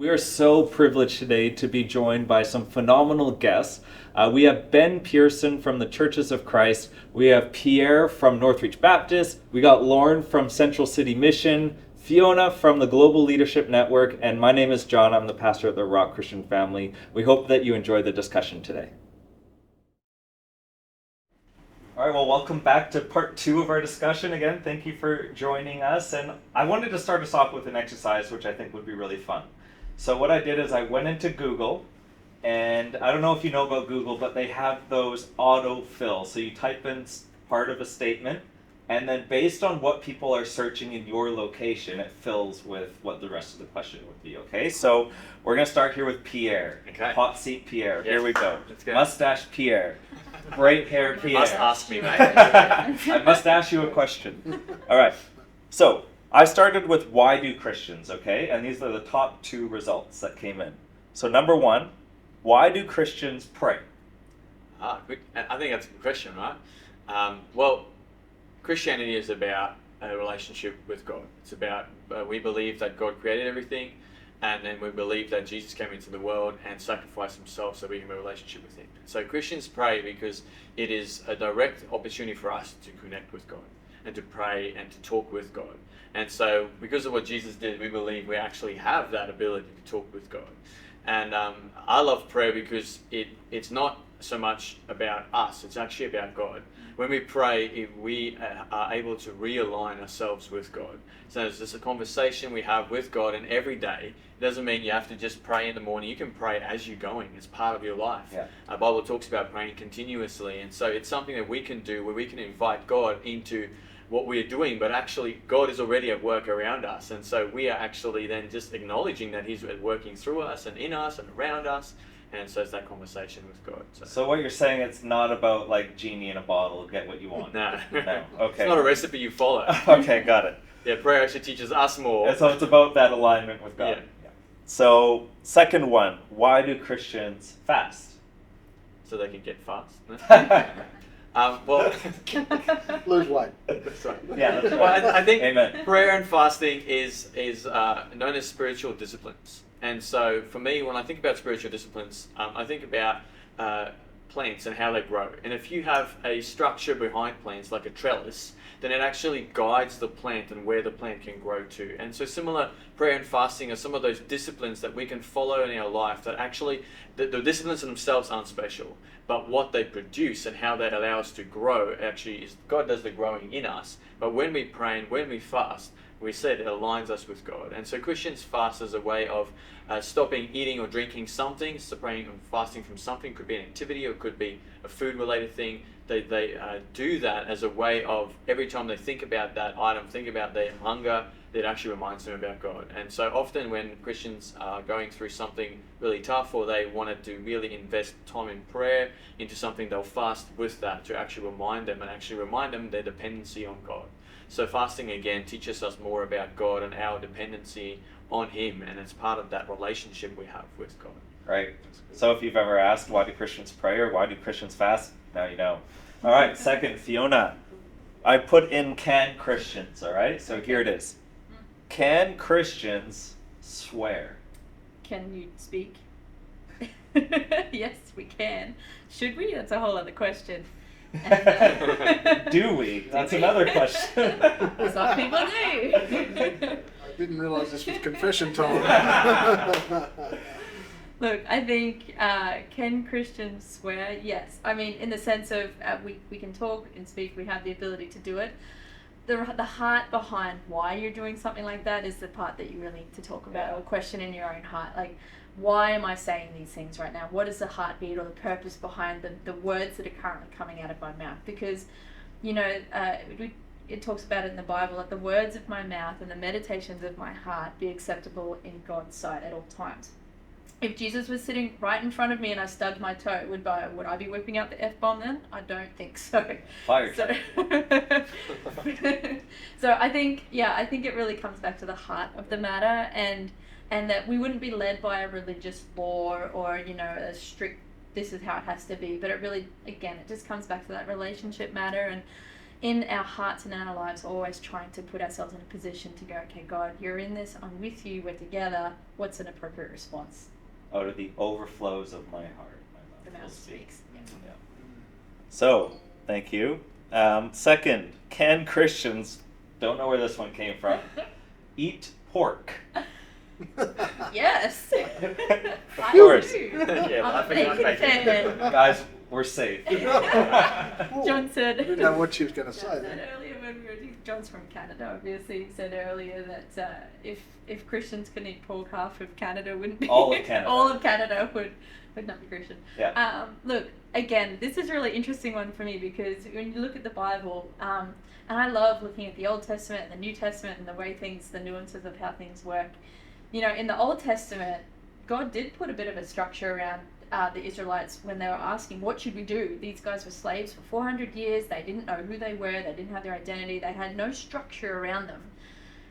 We are so privileged today to be joined by some phenomenal guests. We have Ben Pearson from the Churches of Christ. We have Pierre from Northreach Baptist. We got Lauren from Central City Mission. Fiona from the Global Leadership Network. And my name is John. I'm the pastor of the Rock Christian Family. We hope that you enjoy the discussion today. All right, well, welcome back to part 2 of our discussion. Again, thank you for joining us. And I wanted to start us off with an exercise, which I think would be really fun. So what I did is I went into Google, and I don't know if you know about Google, but they have those auto-fill. So you type in part of a statement, and then based on what people are searching in your location, it fills with what the rest of the question would be, okay? So we're going to start here with Pierre. Okay. Hot seat Pierre. Yeah. Here we go. Let's go. Mustache Pierre. Great hair Pierre. You must ask me, mate. I must ask you a question. All right. So I started with why do Christians, okay? And these are the top 2 results that came in. So number 1, why do Christians pray? Good. I think that's a good question, right? Well, Christianity is about a relationship with God. It's about, we believe that God created everything, and then we believe that Jesus came into the world and sacrificed himself so we can have a relationship with him. So Christians pray because it is a direct opportunity for us to connect with God and to pray and to talk with God. And so because of what Jesus did, we believe we actually have that ability to talk with God. And I love prayer because it's not so much about us, it's actually about God. When we pray, if we are able to realign ourselves with God. So it's just a conversation we have with God, and every day, it doesn't mean you have to just pray in the morning. You can pray as you're going. It's part of your life. Yeah. Our Bible talks about praying continuously, and so it's something that we can do where we can invite God into what we're doing, but actually God is already at work around us, and so we are actually then just acknowledging that he's working through us and in us and around us. And so it's that conversation with God. So what you're saying, it's not about like genie in a bottle, get what you want. No. No. Okay. It's not a recipe you follow. Okay, got it. Yeah, prayer actually teaches us more. So it's about that alignment with God. Yeah. So second one, why do Christians fast? So they can get fast. Lose weight. That's right. Yeah, that's right. Well, I think Amen. prayer and fasting is known as spiritual disciplines. And so for me, when I think about spiritual disciplines, I think about plants and how they grow. And if you have a structure behind plants, like a trellis, then it actually guides the plant and where the plant can grow to. And so similar, prayer and fasting are some of those disciplines that we can follow in our life that actually, the disciplines themselves aren't special, but what they produce and how they allow us to grow actually is God does the growing in us. But when we pray and when we fast, we said it aligns us with God. And so Christians fast as a way of stopping eating or drinking something. So praying and fasting from something could be an activity or it could be a food related thing. They do that as a way of every time they think about that item, think about their hunger, it actually reminds them about God. And so often when Christians are going through something really tough or they wanted to really invest time in prayer into something, they'll fast with that to actually remind them their dependency on God. So fasting again teaches us more about God and our dependency on him, and it's part of that relationship we have with God. Right. So if you've ever asked why do Christians pray or why do Christians fast, now you know. All right, second, Fiona. I put in can Christians, all right? So here it is. Can Christians swear? Can you speak? Yes, we can. Should we? That's a whole other question. And, Do we? That's another question. Some people do. I didn't realize this was confession time. Look, I think, can Christians swear? Yes. I mean, in the sense of we can talk and speak, we have the ability to do it. The heart behind why you're doing something like that is the part that you really need to talk about or question in your own heart. Like, why am I saying these things right now? What is the heartbeat or the purpose behind the words that are currently coming out of my mouth? Because, it talks about it in the Bible, that the words of my mouth and the meditations of my heart be acceptable in God's sight at all times. If Jesus was sitting right in front of me and I stubbed my toe, would I be whipping out the F-bomb then? I don't think so. Fired. So I think it really comes back to the heart of the matter, and that we wouldn't be led by a religious law or a strict this is how it has to be, but it really, again, it just comes back to that relationship matter. in our hearts and in our lives, always trying to put ourselves in a position to go, okay, God, you're in this, I'm with you, we're together. What's an appropriate response? Out of the overflows of my heart, The my mouth will mouth speak. speaks. Yeah. Yeah. So, thank you. Second, can Christians, don't know where this one came from, eat pork? Yes. Of I course. do. Yeah, I'm a laughing on bacon bacon. fan. Guys, we're safe. John said. I didn't know what she was going to John say said then. earlier when we were John's from Canada, obviously. He said earlier that if Christians could eat pork, half of Canada wouldn't be. All of Canada. All of Canada would not be Christian. Yeah. Look, again, this is a really interesting one for me because when you look at the Bible, and I love looking at the Old Testament and the New Testament and the way things, the nuances of how things work. You know, in the Old Testament, God did put a bit of a structure around the Israelites when they were asking, what should we do? These guys were slaves for 400 years. They didn't know who they were. They didn't have their identity. They had no structure around them.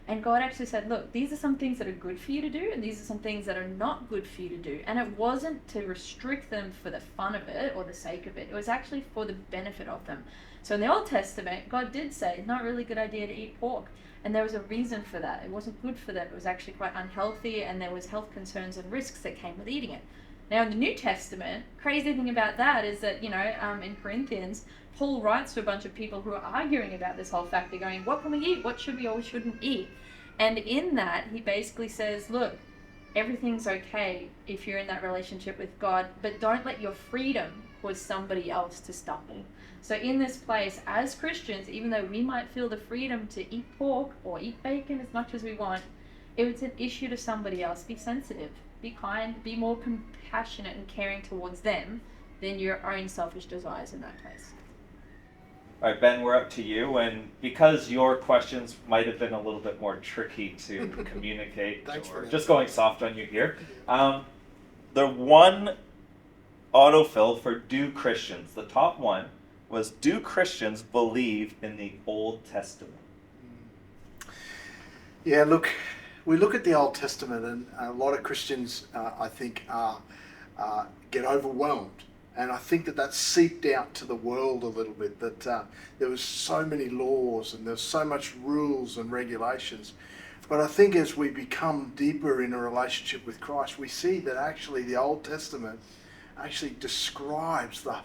And God actually said, look, these are some things that are good for you to do, and these are some things that are not good for you to do. And it wasn't to restrict them for the fun of it or the sake of it. It was actually for the benefit of them. So in the Old Testament, God did say, not really a good idea to eat pork. And there was a reason for that. It wasn't good for them. It was actually quite unhealthy, and there was health concerns and risks that came with eating it. Now in the New Testament, crazy thing about that is that, in Corinthians, Paul writes to a bunch of people who are arguing about this whole factor, going, what can we eat? What should we or shouldn't eat? And in that, he basically says, look, everything's okay if you're in that relationship with God, but don't let your freedom cause somebody else to stumble. So in this place, as Christians, even though we might feel the freedom to eat pork or eat bacon as much as we want, if it's an issue to somebody else, be sensitive, be kind, be more compassionate and caring towards them than your own selfish desires in that case. All right, Ben, we're up to you. And because your questions might have been a little bit more tricky to communicate, Thanks for or that. just going soft on you here, the one autofill for do Christians, the top one, was do Christians believe in the Old Testament? Yeah, look, we look at the Old Testament, and a lot of Christians, I think, get overwhelmed. And I think that seeped out to the world a little bit, that there was so many laws and there's so much rules and regulations. But I think as we become deeper in a relationship with Christ, we see that actually the Old Testament actually describes the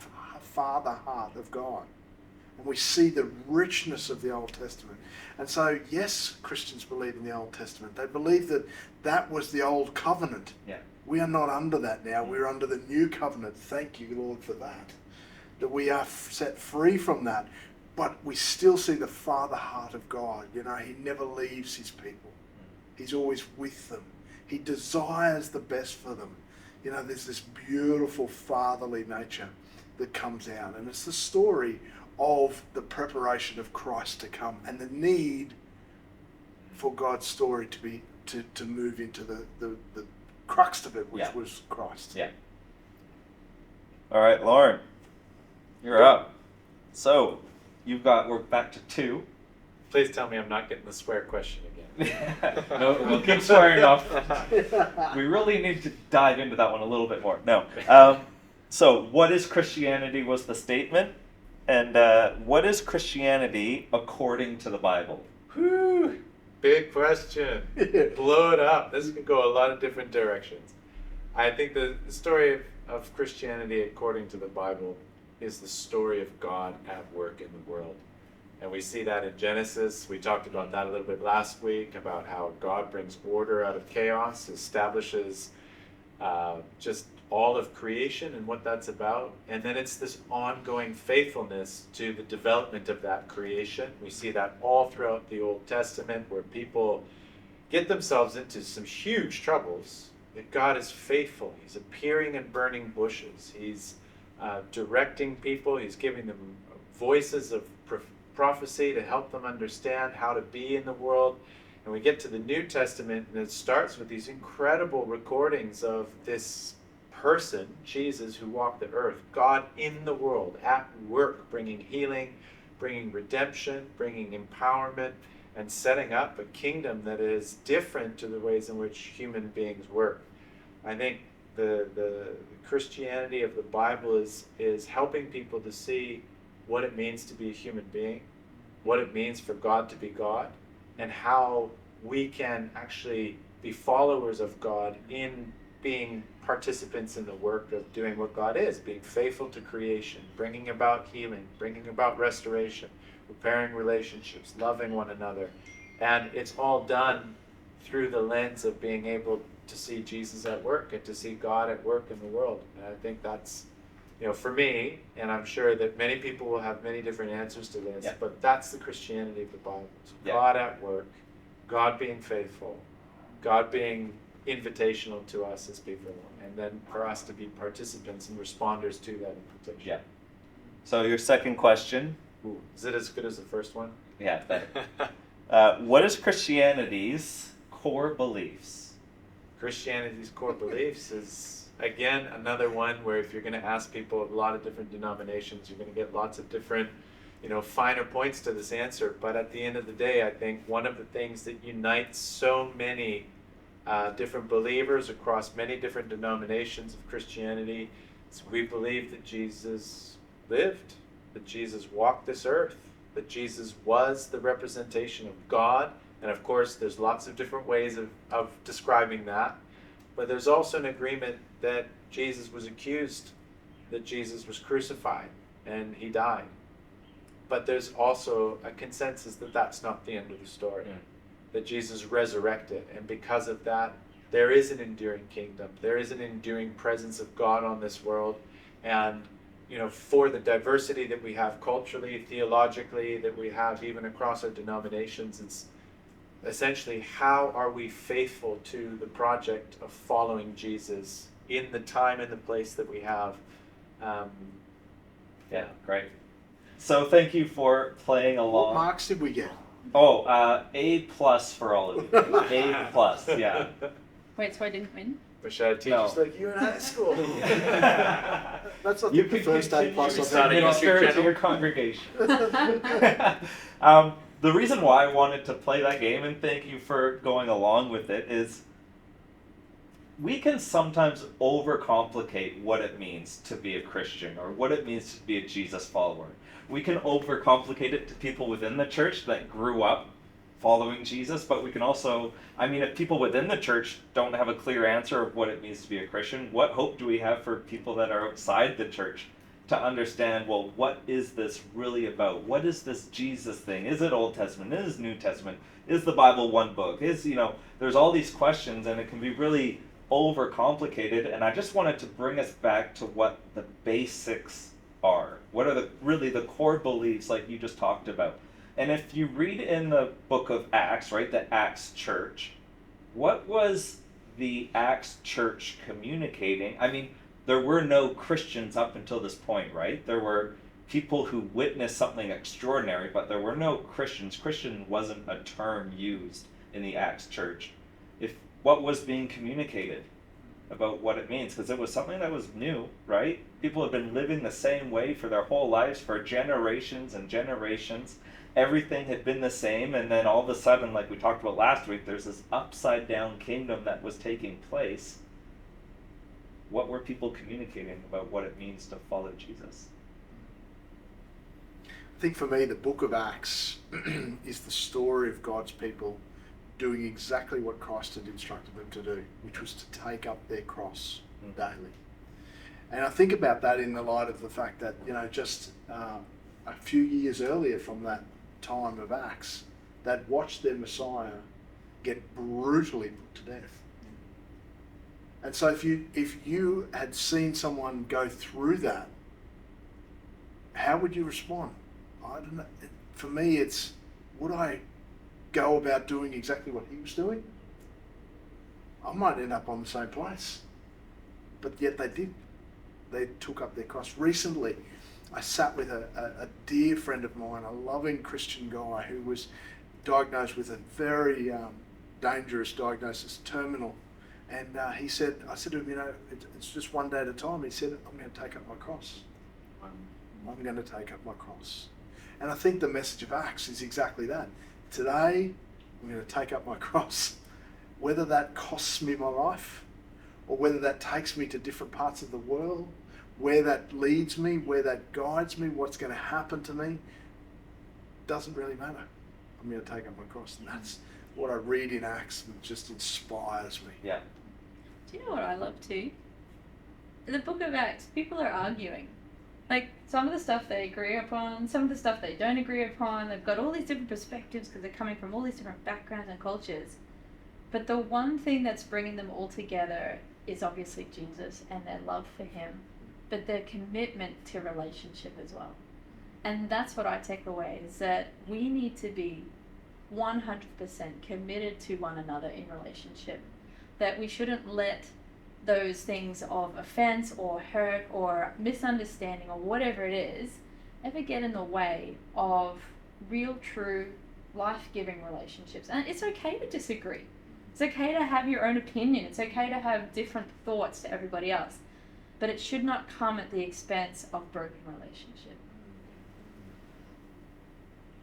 Father heart of God. And we see the richness of the Old Testament. And so, yes, Christians believe in the Old Testament. They believe that that was the old covenant. Yeah. We are not under that now. We're under the new covenant. Thank you, Lord, for that. That we are set free from that. But we still see the Father heart of God. You know, He never leaves His people. He's always with them. He desires the best for them. You know, there's this beautiful fatherly nature that comes out. And it's the story of the preparation of Christ to come and the need for God's story to move into the crux of it, which Yeah. was Christ. Yeah. All right, Lauren, you're up. So, we're back to 2. Please tell me I'm not getting the swear question again. No, we'll keep swearing off. We really need to dive into that one a little bit more. No. So, what is Christianity was the statement. And what is Christianity according to the Bible? Whew, big question. Blow it up. This could go a lot of different directions. I think the story of Christianity according to the Bible is the story of God at work in the world. And we see that in Genesis. We talked about that a little bit last week, about how God brings order out of chaos, establishes just all of creation and what that's about. And then it's this ongoing faithfulness to the development of that creation. We see that all throughout the Old Testament, where people get themselves into some huge troubles. But God is faithful. He's appearing in burning bushes. He's directing people. He's giving them voices of prophecy to help them understand how to be in the world. And we get to the New Testament, and it starts with these incredible recordings of this person, Jesus, who walked the earth, God in the world, at work, bringing healing, bringing redemption, bringing empowerment, and setting up a kingdom that is different to the ways in which human beings work. I think the Christianity of the Bible is helping people to see what it means to be a human being, what it means for God to be God, and how we can actually be followers of God in being participants in the work of doing what God is, being faithful to creation, bringing about healing, bringing about restoration, repairing relationships, loving one another. And it's all done through the lens of being able to see Jesus at work and to see God at work in the world. And I think that's, for me, and I'm sure that many people will have many different answers to this, Yeah. but that's the Christianity of the Bible. It's Yeah. God at work, God being faithful, God being invitational to us as people, and then for us to be participants and responders to that invitation. Yeah. So your second question. Ooh, is it as good as the first one? Yeah, better. What is Christianity's core beliefs? Christianity's core beliefs is, again, another one where if you're going to ask people of a lot of different denominations, you're going to get lots of different, finer points to this answer. But at the end of the day, I think one of the things that unites so many different believers across many different denominations of Christianity is we believe that Jesus lived, that Jesus walked this earth, that Jesus was the representation of God. And of course, there's lots of different ways of describing that. But there's also an agreement that Jesus was accused, that Jesus was crucified, and he died. But there's also a consensus that that's not the end of the story, that Jesus resurrected. And because of that, there is an enduring kingdom. There is an enduring presence of God on this world. And for the diversity that we have culturally, theologically, that we have even across our denominations, it's essentially how are we faithful to the project of following Jesus in the time and the place that we have. Yeah, great. So thank you for playing What along. marks did we get? Oh, A+ for all of you. A+, yeah. Wait, so I didn't win? Wish I had No. teachers like you in high school. That's not You the could first A+ continue I've to Starting ever a got. minister to channel. your congregation. The reason why I wanted to play that game, and thank you for going along with it, is we can sometimes overcomplicate what it means to be a Christian or what it means to be a Jesus follower. We can overcomplicate it to people within the church that grew up following Jesus, but we can also, if people within the church don't have a clear answer of what it means to be a Christian, what hope do we have for people that are outside the church to understand, well, what is this really about? What is this Jesus thing? Is it Old Testament? Is it New Testament? Is the Bible one book? There's all these questions, and it can be really overcomplicated, and I just wanted to bring us back to what the basics are. What are the core beliefs like you just talked about? And if you read in the book of Acts, right, the Acts church, what was the Acts church communicating? There were no Christians up until this point, right? There were people who witnessed something extraordinary, but there were no Christians. Christian wasn't a term used in the Acts church. What was being communicated about what it means? Because it was something that was new, right? People had been living the same way for their whole lives, for generations and generations. Everything had been the same, and then all of a sudden, like we talked about last week, there's this upside down kingdom that was taking place. What were people communicating about what it means to follow Jesus? I think for me, the book of Acts is the story of God's people doing exactly what Christ had instructed them to do, which was to take up their cross daily. And I think about that in the light of the fact that, just a few years earlier from that time of Acts, they'd watched their Messiah get brutally put to death. And so if you had seen someone go through that, how would you respond? I don't know. For me, it's, would I go about doing exactly what he was doing? I might end up on the same place. But yet they did. They took up their cross. Recently, I sat with a dear friend of mine, a loving Christian guy who was diagnosed with a very dangerous diagnosis, terminal. And I said to him, it's just one day at a time. He said, I'm going to take up my cross. I'm going to take up my cross. And I think the message of Acts is exactly that. Today, I'm going to take up my cross. Whether that costs me my life, or whether that takes me to different parts of the world, where that leads me, where that guides me, what's going to happen to me, doesn't really matter. I'm going to take up my cross. And that's what I read in Acts, and it just inspires me. Yeah. Do you know what I love too? In the book of Acts, people are arguing. Like, some of the stuff they agree upon, some of the stuff they don't agree upon. They've got all these different perspectives because they're coming from all these different backgrounds and cultures. But the one thing that's bringing them all together is obviously Jesus and their love for him, but their commitment to relationship as well. And that's what I take away, is that we need to be 100% committed to one another in relationship. That we shouldn't let those things of offense or hurt or misunderstanding or whatever it is ever get in the way of real, true, life-giving relationships. And it's okay to disagree. It's okay to have your own opinion. It's okay to have different thoughts to everybody else. But it should not come at the expense of broken relationship.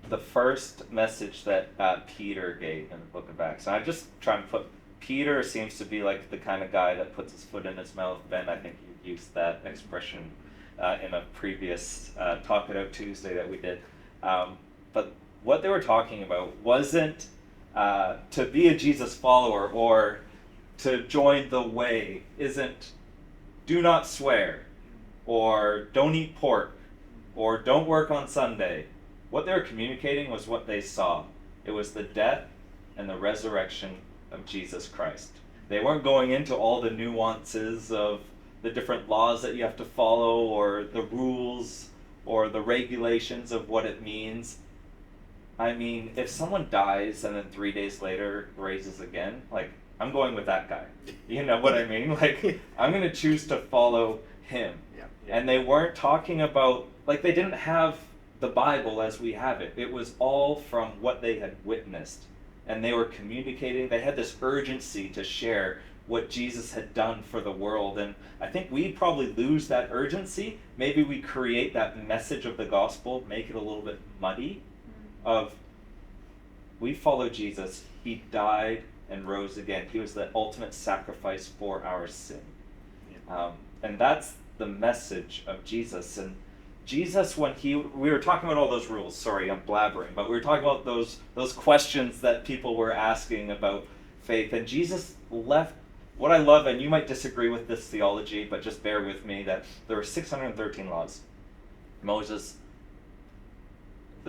The first message that Peter gave in the book of Acts, and I'm just trying to put, Peter seems to be like the kind of guy that puts his foot in his mouth. Ben, I think you used that expression in a previous Talk It Out Tuesday that we did. But what they were talking about wasn't to be a Jesus follower or to join the way, isn't do not swear or don't eat pork or don't work on Sunday. What they were communicating was what they saw. It was the death and the resurrection of Jesus Christ. They weren't going into all the nuances of the different laws that you have to follow or the rules or the regulations of what it means. I mean, if someone dies and then 3 days later raises again, like, I'm going with that guy. You know what I mean? Like, I'm going to choose to follow him. Yeah. And they weren't talking about, like, they didn't have the Bible as we have it. It was all from what they had witnessed. And they were communicating. They had this urgency to share what Jesus had done for the world. And I think we probably lose that urgency. Maybe we create that message of the gospel, make it a little bit muddy, of we follow Jesus. He died and rose again. He was the ultimate sacrifice for our sin. And that's the message of Jesus. And Jesus, when we were talking about all those rules, sorry, I'm blabbering, but we were talking about those questions that people were asking about faith. And Jesus left, what I love, and you might disagree with this theology, but just bear with me, that there were 613 laws. There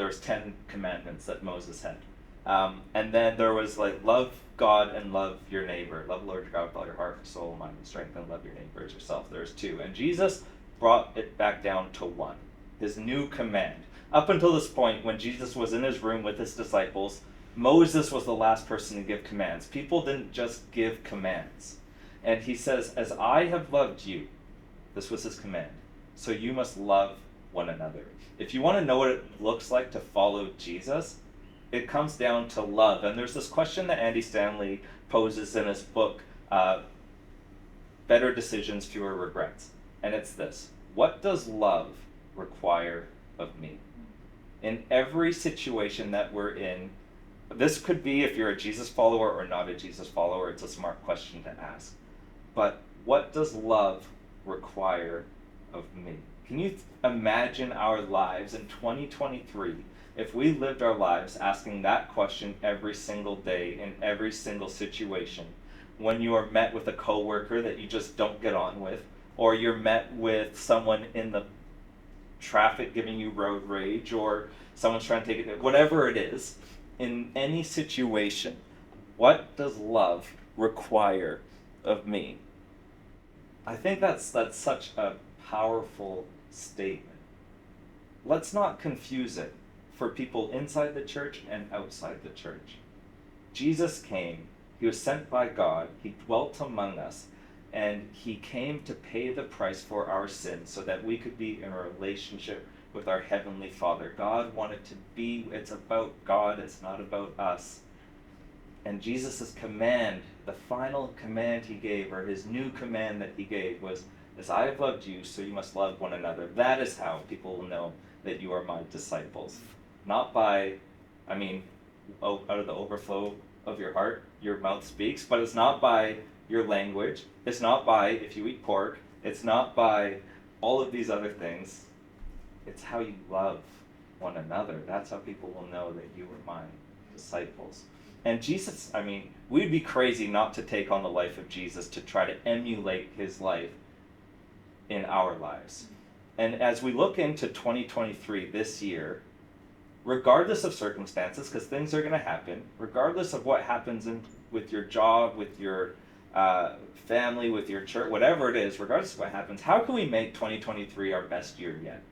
was 10 commandments that Moses had. And then there was like, love God and love your neighbor. Love the Lord your God with all your heart, soul, mind, and strength, and love your neighbor as yourself. There's 2. And Jesus brought it back down to 1. His new command. Up until this point, when Jesus was in his room with his disciples, Moses was the last person to give commands. People didn't just give commands. And he says, as I have loved you, this was his command, so you must love one another. If you want to know what it looks like to follow Jesus, it comes down to love. And there's this question that Andy Stanley poses in his book, Better Decisions, Fewer Regrets. And it's this: what does love require of me? In every situation that we're in, this could be if you're a Jesus follower or not a Jesus follower, it's a smart question to ask. But what does love require of me? Can you imagine our lives in 2023 if we lived our lives asking that question every single day in every single situation? When you are met with a coworker that you just don't get on with, or you're met with someone in the traffic giving you road rage, or someone's trying to take it, whatever it is, in any situation, what does love require of me? I think that's such a powerful statement. Let's not confuse it for people inside the church and outside the church. Jesus came, he was sent by God, he dwelt among us, and he came to pay the price for our sins so that we could be in a relationship with our Heavenly Father. God wanted to be, it's about God, it's not about us. And Jesus' command, the final command he gave, or his new command that he gave, was, as I have loved you, so you must love one another. That is how people will know that you are my disciples. Not by, out of the overflow of your heart, your mouth speaks, but it's not by your language. It's not by if you eat pork. It's not by all of these other things. It's how you love. one another. That's how people will know that you are my disciples. And Jesus, I mean, we'd be crazy not to take on the life of Jesus, to try to emulate his life in our lives. And as we look into 2023 this year, regardless of circumstances, because things are going to happen, regardless of what happens with your job, with your family, with your church, whatever it is, regardless of what happens, how can we make 2023 our best year yet?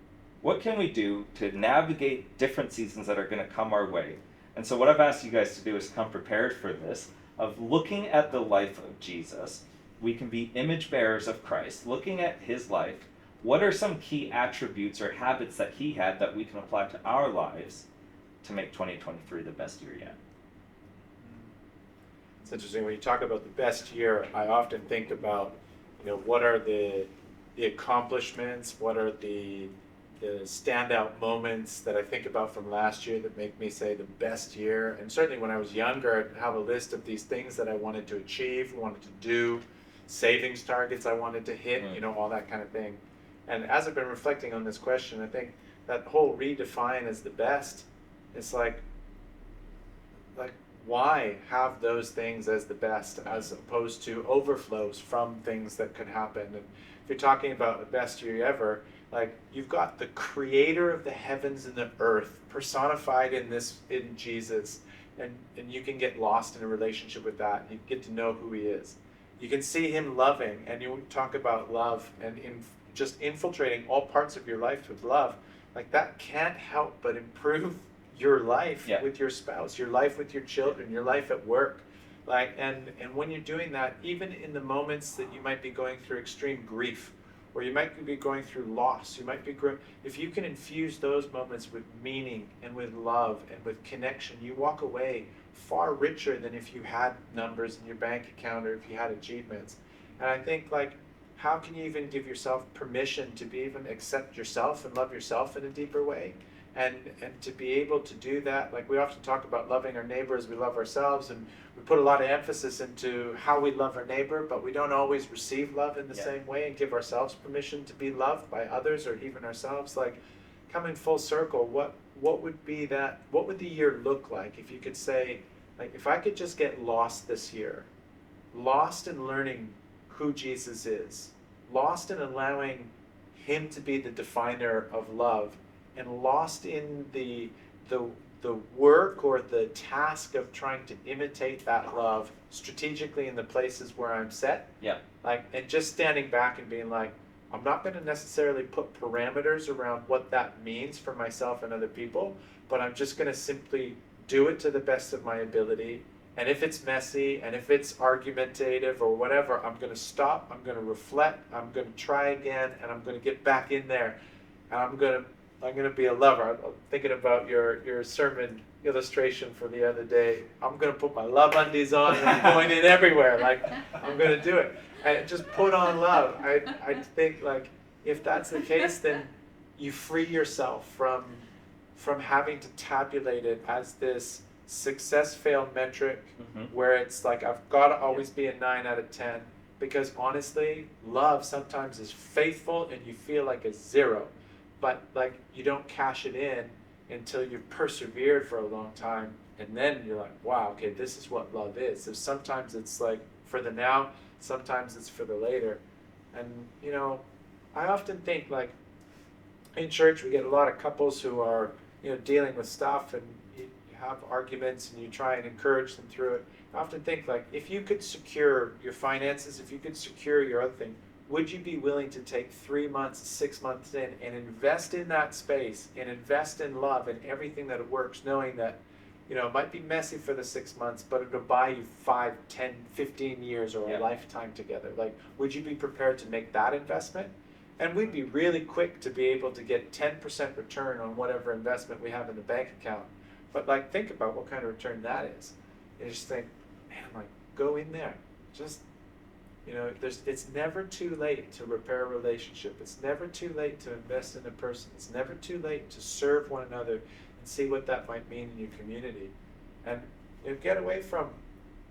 What can we do to navigate different seasons that are going to come our way? And so what I've asked you guys to do is come prepared for this, of looking at the life of Jesus. We can be image bearers of Christ, looking at his life. What are some key attributes or habits that he had that we can apply to our lives to make 2023 the best year yet? It's interesting when you talk about the best year. I often think about, what are the accomplishments, what are the standout moments that I think about from last year that make me say the best year. And certainly when I was younger, I'd have a list of these things that I wanted to achieve, wanted to do, savings targets I wanted to hit, all that kind of thing. And as I've been reflecting on this question, I think that whole redefine as the best, it's like why have those things as the best as opposed to overflows from things that could happen? And if you're talking about the best year ever, you've got the creator of the heavens and the earth personified in Jesus, and you can get lost in a relationship with that. You get to know who he is. You can see him loving, and you talk about love and just infiltrating all parts of your life with love. That can't help but improve your life with your spouse, your life with your children, your life at work. And when you're doing that, even in the moments that you might be going through extreme grief, or you might be going through loss, if you can infuse those moments with meaning and with love and with connection, you walk away far richer than if you had numbers in your bank account or if you had achievements. And I think, how can you even give yourself permission to be even accept yourself and love yourself in a deeper way? And to be able to do that, we often talk about loving our neighbor as we love ourselves, and we put a lot of emphasis into how we love our neighbor, but we don't always receive love in the same way and give ourselves permission to be loved by others or even ourselves. Coming full circle, what would be that? What would the year look like if you could say, if I could just get lost this year, lost in learning who Jesus is, lost in allowing him to be the definer of love, and lost in the work or the task of trying to imitate that love strategically in the places where I'm set. Yeah. And just standing back and being I'm not going to necessarily put parameters around what that means for myself and other people, but I'm just going to simply do it to the best of my ability. And if it's messy and if it's argumentative or whatever, I'm going to stop, I'm going to reflect, I'm going to try again, and I'm going to get back in there. And I'm going to be a lover. I'm thinking about your sermon illustration for the other day. I'm going to put my love undies on and I'm going in everywhere. I'm going to do it. And just put on love. I think if that's the case, then you free yourself from having to tabulate it as this success fail metric where it's I've got to always be a 9 out of 10, because honestly, love sometimes is faithful and you feel like a 0, but you don't cash it in until you've persevered for a long time, and then you're wow, okay, this is what love is. So sometimes it's for the now, sometimes it's for the later. And I often think in church we get a lot of couples who are dealing with stuff, and you have arguments and you try and encourage them through it. I often think if you could secure your finances, if you could secure your other thing, would you be willing to take 3 months, 6 months in and invest in that space and invest in love and everything that it works, knowing that it might be messy for the 6 months, but it'll buy you 5, 10, 15 years or a lifetime together? Would you be prepared to make that investment? And we'd be really quick to be able to get 10% return on whatever investment we have in the bank account. But think about what kind of return that is. You just think, man, go in there. Just, it's never too late to repair a relationship. It's never too late to invest in a person. It's never too late to serve one another and see what that might mean in your community. And get away from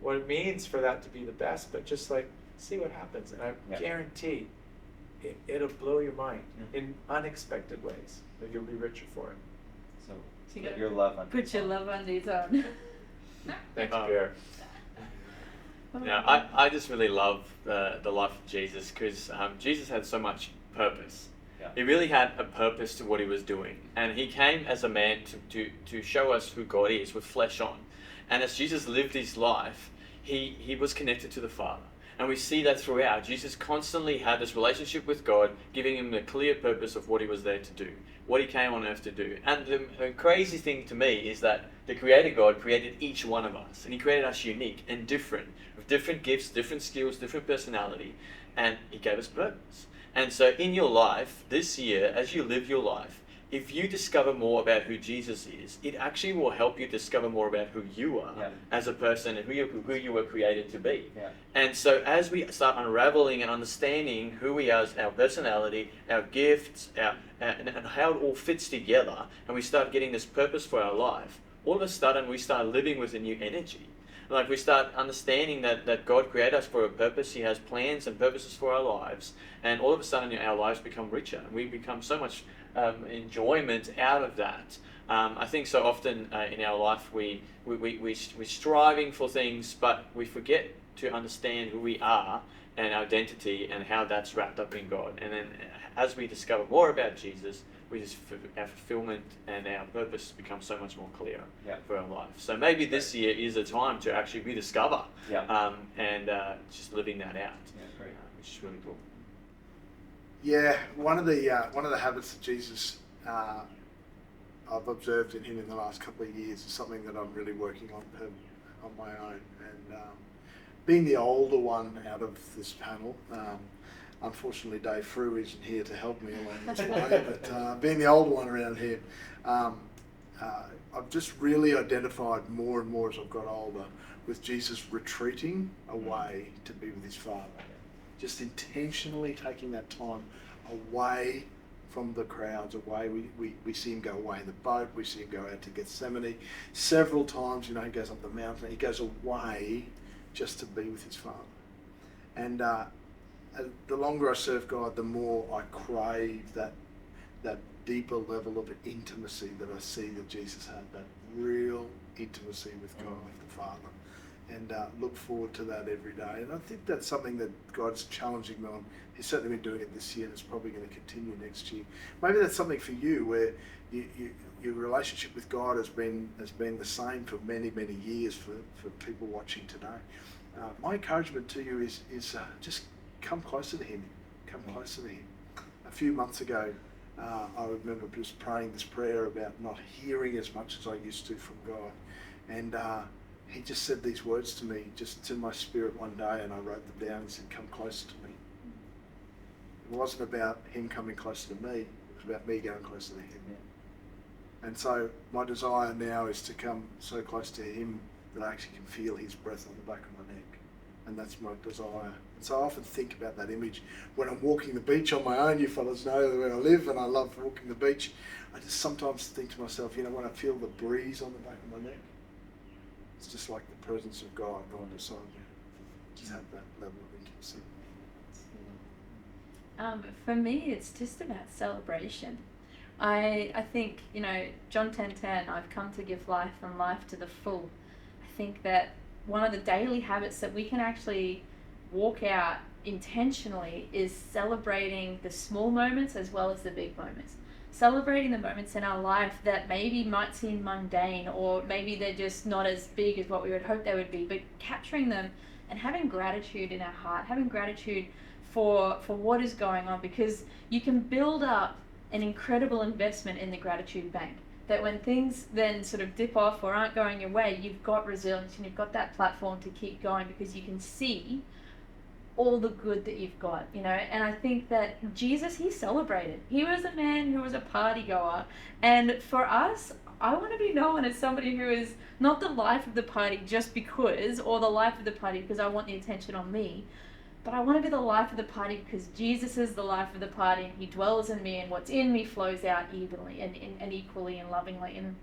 what it means for that to be the best, but just see what happens. And I guarantee it'll blow your mind in unexpected ways that you'll be richer for it. So So you Put gotta your love on. put your love undies on. Thanks, Oh. Pierre. Yeah, I just really love the life of Jesus because Jesus had so much purpose. Yeah. He really had a purpose to what he was doing. And he came as a man to show us who God is with flesh on. And as Jesus lived his life, he was connected to the Father. And we see that throughout. Jesus constantly had this relationship with God, giving him the clear purpose of what he was there to do, what he came on earth to do. And the crazy thing to me is that the Creator God created each one of us. And he created us unique and different, with different gifts, different skills, different personality. And he gave us purpose. And so in your life, this year, as you live your life, if you discover more about who Jesus is, it actually will help you discover more about who you are as a person and who you were created to be. Yeah. And so as we start unraveling and understanding who we are, our personality, our gifts, and how it all fits together, and we start getting this purpose for our life, all of a sudden we start living with a new energy. Like we start understanding that God created us for a purpose. He has plans and purposes for our lives. And all of a sudden our lives become richer. And we become so much enjoyment out of that. I think so often in our life we're striving for things, but we forget to understand who we are and our identity and how that's wrapped up in God. And then as we discover more about Jesus, our fulfillment and our purpose becomes so much more clear for our life. So maybe this year is a time to actually rediscover and just living that out, which is really cool. Yeah, one of the habits that Jesus I've observed in him in the last couple of years is something that I'm really working on my own. And being the older one out of this panel, unfortunately Dave Frew isn't here to help me along this way, but being the older one around here, I've just really identified more and more as I've got older with Jesus retreating away to be with his Father. Just intentionally taking that time away from the crowds, away. We see him go away in the boat, we see him go out to Gethsemane. Several times, he goes up the mountain, he goes away just to be with his Father. And the longer I serve God, the more I crave that deeper level of intimacy that I see that Jesus had, that real intimacy with God, with the Father. And look forward to that every day. And I think that's something that God's challenging me on. He's certainly been doing it this year, and it's probably going to continue next year. Maybe that's something for you where your relationship with God has been the same for many, many years for people watching today. My encouragement to you is just come closer to him. Come closer to him. A few months ago, I remember just praying this prayer about not hearing as much as I used to from God. And he just said these words to me, just to my spirit one day, and I wrote them down and said, come closer to me. It wasn't about him coming closer to me, it was about me going closer to him. Yeah. And so my desire now is to come so close to him that I actually can feel his breath on the back of my neck. And that's my desire. And so I often think about that image when I'm walking the beach on my own. You fellas know where I live and I love walking the beach. I just sometimes think to myself, when I feel the breeze on the back of my neck, it's just like the presence of God right beside you. Just have that level of intimacy. For me, it's just about celebration. I think, John 10:10, I've come to give life and life to the full. I think that one of the daily habits that we can actually walk out intentionally is celebrating the small moments as well as the big moments. Celebrating the moments in our life that maybe might seem mundane, or maybe they're just not as big as what we would hope they would be, but capturing them and having gratitude in our heart, having gratitude for what is going on, because you can build up an incredible investment in the gratitude bank. That when things then sort of dip off or aren't going your way, you've got resilience and you've got that platform to keep going because you can see all the good that you've got, And I think that Jesus, he celebrated. He was a man who was a party goer. And for us, I want to be known as somebody who is not the life of the party just because, or the life of the party because I want the attention on me, but I want to be the life of the party because Jesus is the life of the party and he dwells in me, and what's in me flows out evenly and equally and lovingly. And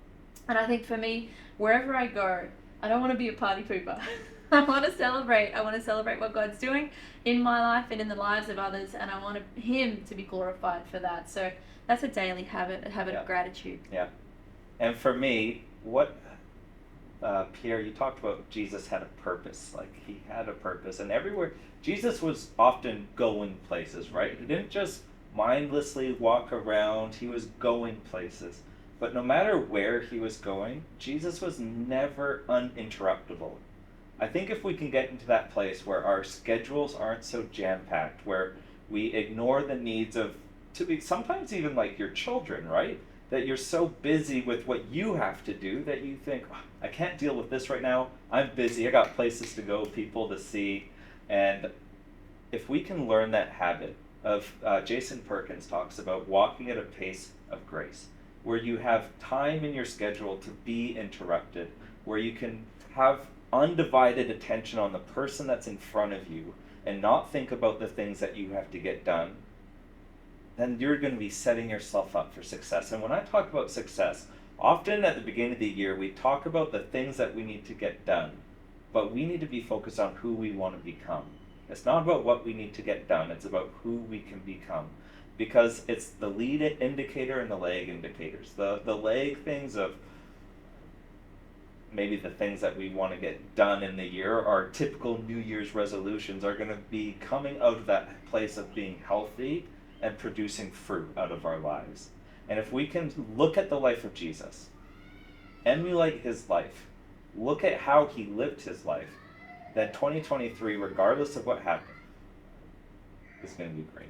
I think for me, wherever I go, I don't want to be a party pooper. I want to celebrate. I want to celebrate what God's doing in my life and in the lives of others, and I want him to be glorified for that. So that's a daily habit, of gratitude. Yeah. And for me, Pierre, you talked about Jesus had a purpose. Like, he had a purpose. And everywhere, Jesus was often going places, right? He didn't just mindlessly walk around, he was going places. But no matter where he was going, Jesus was never uninterruptible. I think if we can get into that place where our schedules aren't so jam-packed, where we ignore the needs of, to be sometimes even like your children, right? That you're so busy with what you have to do that you think, "Oh, I can't deal with this right now. I'm busy. I got places to go, people to see." And if we can learn that habit of, Jason Perkins talks about walking at a pace of grace, where you have time in your schedule to be interrupted, where you can have undivided attention on the person that's in front of you and not think about the things that you have to get done, then you're going to be setting yourself up for success. And when I talk about success, often at the beginning of the year, we talk about the things that we need to get done, but we need to be focused on who we want to become. It's not about what we need to get done, it's about who we can become. Because it's the lead indicator and the lag indicators. The lag things of maybe the things that we want to get done in the year, our typical New Year's resolutions, are going to be coming out of that place of being healthy and producing fruit out of our lives. And if we can look at the life of Jesus, emulate his life, look at how he lived his life, then 2023, regardless of what happened, is going to be great.